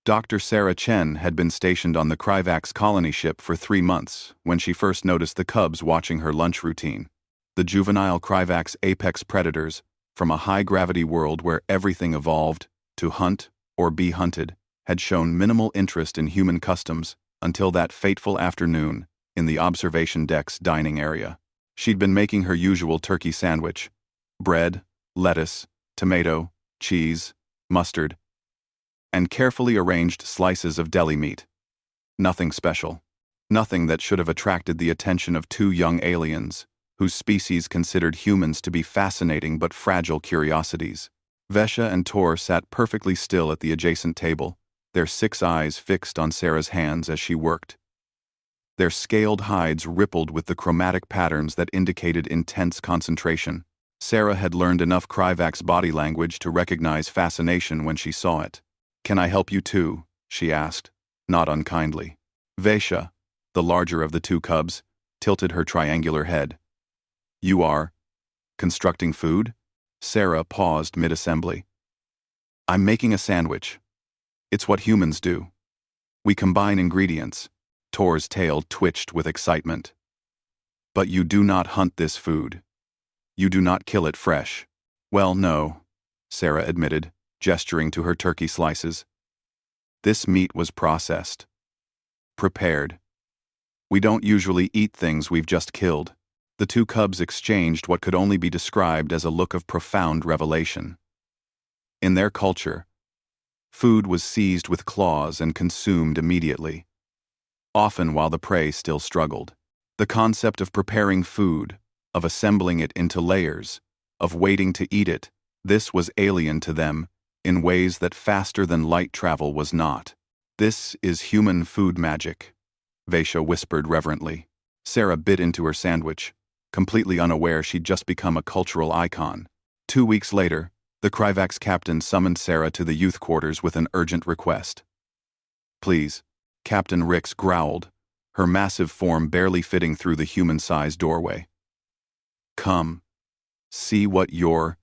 Dr. Sarah Chen had been stationed on the Kryvax colony ship for 3 months when she first noticed the cubs watching her lunch routine. The juvenile Kryvax apex predators, from a high-gravity world where everything evolved to hunt or be hunted, had shown minimal interest in human customs until that fateful afternoon in the observation deck's dining area. She'd been making her usual turkey sandwich: bread, lettuce, tomato, cheese, mustard, and carefully arranged slices of deli meat. Nothing special. Nothing that should have attracted the attention of two young aliens, whose species considered humans to be fascinating but fragile curiosities. Vesha and Tor sat perfectly still at the adjacent table, their 6 eyes fixed on Sarah's hands as she worked. Their scaled hides rippled with the chromatic patterns that indicated intense concentration. Sarah had learned enough Kryvax body language to recognize fascination when she saw it. "Can I help you too?" she asked, not unkindly. Vesha, the larger of the two cubs, tilted her triangular head. "You are constructing food?" Sarah paused mid-assembly. "I'm making a sandwich. It's what humans do. We combine ingredients." Tor's tail twitched with excitement. "But you do not hunt this food. You do not kill it fresh." "Well, no," Sarah admitted, gesturing to her turkey slices. "This meat was processed. Prepared. We don't usually eat things we've just killed." The two cubs exchanged what could only be described as a look of profound revelation. In their culture, food was seized with claws and consumed immediately, often while the prey still struggled. The concept of preparing food, of assembling it into layers, of waiting to eat it, this was alien to them in ways that faster-than-light travel was not. "This is human food magic," Vesha whispered reverently. Sarah bit into her sandwich, completely unaware she'd just become a cultural icon. 2 weeks later, the Kryvax captain summoned Sarah to the youth quarters with an urgent request. "Please," Captain Rix growled, her massive form barely fitting through the human-sized doorway. "Come. See what your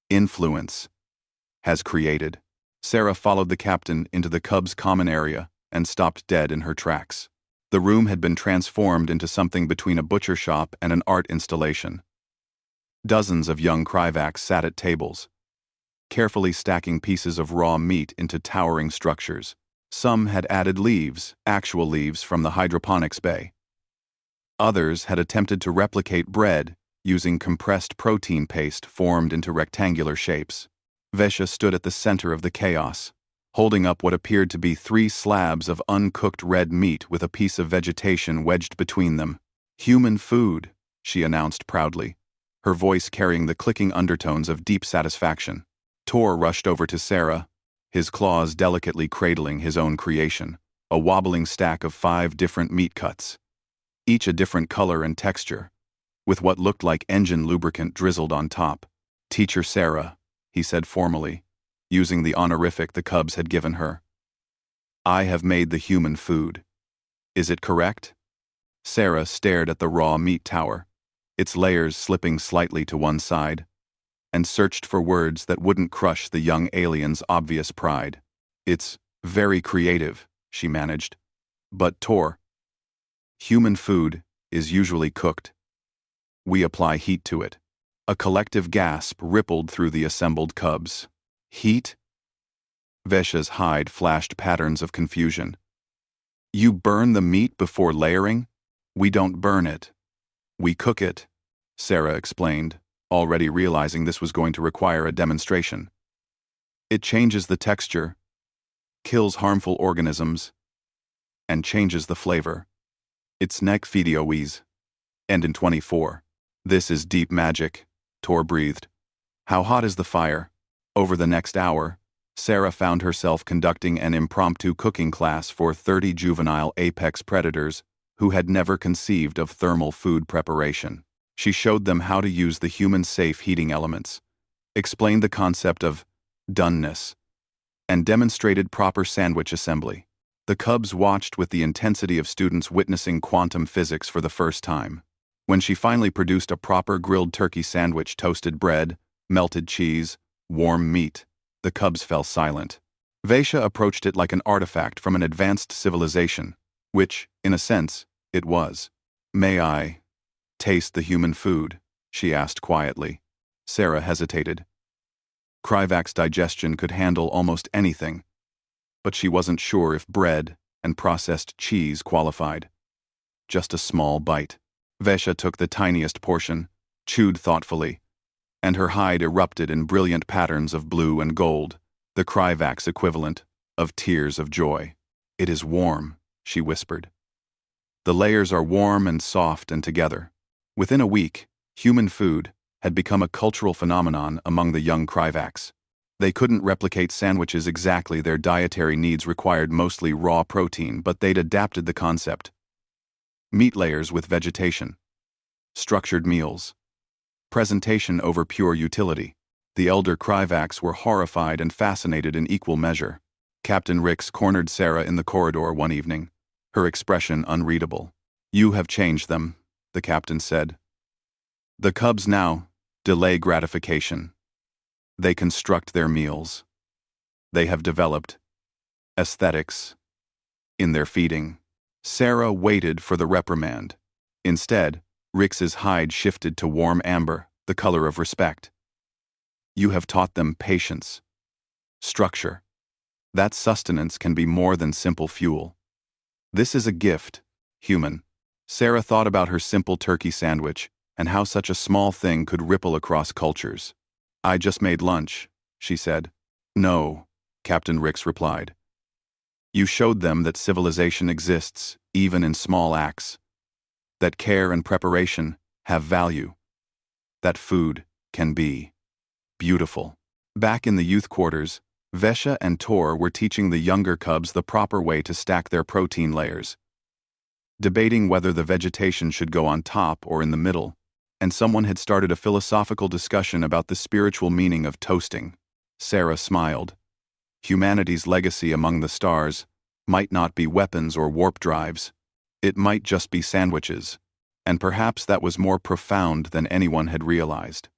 influence has created." Sarah followed the captain into the cubs' common area and stopped dead in her tracks. The room had been transformed into something between a butcher shop and an art installation. Dozens of young Kryvax sat at tables, carefully stacking pieces of raw meat into towering structures. Some had added leaves, actual leaves from the hydroponics bay. Others had attempted to replicate bread using compressed protein paste formed into rectangular shapes. Vesha stood at the center of the chaos, holding up what appeared to be 3 slabs of uncooked red meat with a piece of vegetation wedged between them. "Human food," she announced proudly, her voice carrying the clicking undertones of deep satisfaction. Tor rushed over to Sarah, his claws delicately cradling his own creation, a wobbling stack of 5 different meat cuts, each a different color and texture, with what looked like engine lubricant drizzled on top. "Teacher Sarah," he said formally, using the honorific the cubs had given her. "I have made the human food. Is it correct?" Sarah stared at the raw meat tower, its layers slipping slightly to one side, and searched for words that wouldn't crush the young alien's obvious pride. "It's very creative," she managed. "But Tor, human food is usually cooked. We apply heat to it." A collective gasp rippled through the assembled cubs. "Heat?" Vesha's hide flashed patterns of confusion. "You burn the meat before layering?" "We don't burn it. We cook it," Sarah explained, already realizing this was going to require a demonstration. "It changes the texture, kills harmful organisms, and changes the flavor. It's neck videoes. And in 24. This is deep magic," Tor breathed. "How hot is the fire?" Over the next hour, Sarah found herself conducting an impromptu cooking class for 30 juvenile apex predators who had never conceived of thermal food preparation. She showed them how to use the human-safe heating elements, explained the concept of doneness, and demonstrated proper sandwich assembly. The cubs watched with the intensity of students witnessing quantum physics for the first time. When she finally produced a proper grilled turkey sandwich, toasted bread, melted cheese, warm meat, the cubs fell silent. Vaishya approached it like an artifact from an advanced civilization, which, in a sense, it was. "May I taste the human food?" she asked quietly. Sarah hesitated. Kryvak's digestion could handle almost anything, but she wasn't sure if bread and processed cheese qualified. Just a small bite. Vaishya took the tiniest portion, chewed thoughtfully, and her hide erupted in brilliant patterns of blue and gold, the Kryvak's equivalent of tears of joy. "It is warm," she whispered. "The layers are warm and soft and together." Within a week, human food had become a cultural phenomenon among the young Kryvaks. They couldn't replicate sandwiches exactly. Their dietary needs required mostly raw protein, but they'd adapted the concept. Meat layers with vegetation. Structured meals. Presentation over pure utility. The elder Kryvaks were horrified and fascinated in equal measure. Captain Rix cornered Sarah in the corridor one evening, her expression unreadable. "You have changed them," the captain said. "The cubs now delay gratification. They construct their meals. They have developed aesthetics in their feeding." Sarah waited for the reprimand. Instead, Rix's hide shifted to warm amber, the color of respect. "You have taught them patience, structure. That sustenance can be more than simple fuel. This is a gift, human." Sarah thought about her simple turkey sandwich and how such a small thing could ripple across cultures. "I just made lunch," she said. "No," Captain Rix replied. "You showed them that civilization exists, even in small acts. That care and preparation have value. That food can be beautiful." Back in the youth quarters, Vesha and Tor were teaching the younger cubs the proper way to stack their protein layers, debating whether the vegetation should go on top or in the middle, and someone had started a philosophical discussion about the spiritual meaning of toasting. Sarah smiled. Humanity's legacy among the stars might not be weapons or warp drives. It might just be sandwiches, and perhaps that was more profound than anyone had realized.